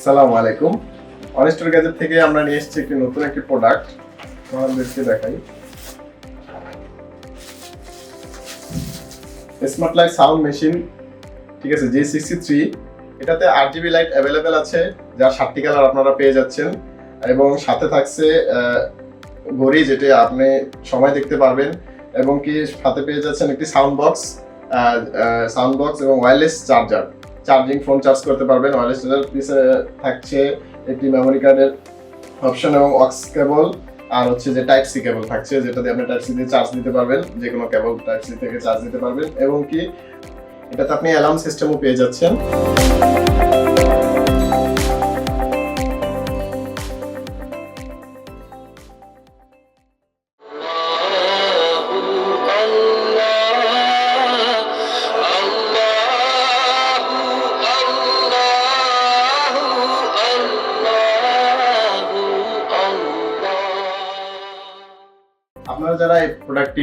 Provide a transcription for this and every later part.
আসসালামু আলাইকুম। অনেস্টর গ্যাজেট থেকে আমরা নিয়ে এসেছি নতুন একটি প্রোডাক্ট, আমাদেরকে দেখাই। স্মার্ট লাইট সাউন্ড মেশিন, ঠিক আছে, G63। এটাতে RGB লাইট অ্যাভেলেবেল আছে, যার 7টি কালার আপনারা পেয়ে যাচ্ছেন, এবং সাথে থাকছে ঘড়ি, যেটা আপনি সময় দেখতে পারবেন, এবং কি সাথে পেয়ে যাচ্ছেন একটি সাউন্ড বক্স এবং wireless charger, charging phone charge করতে পারবেন। ওয়্যারলেস চার্জার পিছে থাকছে একটি মেমোরি কার্ডের অপশন এবং অক্স কেবল, আর হচ্ছে যে টাইপ সি কেবল থাকছে, যেটা দিয়ে আপনি টাইপ সি দিয়ে চার্জ দিতে পারবেন, যে কোনো কেবল টাইপ সি থেকে চার্জ দিতে পারবেন, এবং কি এটাতে আপনি অ্যালার্ম সিস্টেমও পেয়ে যাচ্ছেন। আপনারা যারা এই প্রোডাক্টটি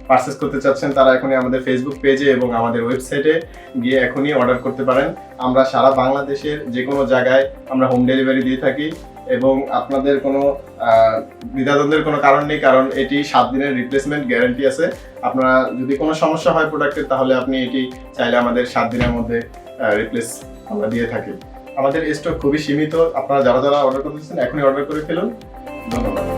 পারচেজ করতে চাচ্ছেন, তারা এখনই আমাদের ফেসবুক পেজে এবং আমাদের ওয়েবসাইটে গিয়ে এখনই অর্ডার করতে পারেন। আমরা সারা বাংলাদেশের যে কোনো জায়গায় আমরা হোম ডেলিভারি দিয়ে থাকি, এবং আপনাদের কোনো দ্বিধাদ্বন্দ্বের কোনো কারণ নেই, কারণ এটি 7 দিনের রিপ্লেসমেন্ট গ্যারান্টি আছে। আপনারা যদি কোনো সমস্যা হয় প্রোডাক্টের, তাহলে আপনি এটি চাইলে আমাদের 7 দিনের মধ্যে রিপ্লেস আমরা দিয়ে থাকি। আমাদের স্টক খুবই সীমিত, আপনারা যারা অর্ডার করতেছেন এখনই অর্ডার করে ফেলুন। ধন্যবাদ।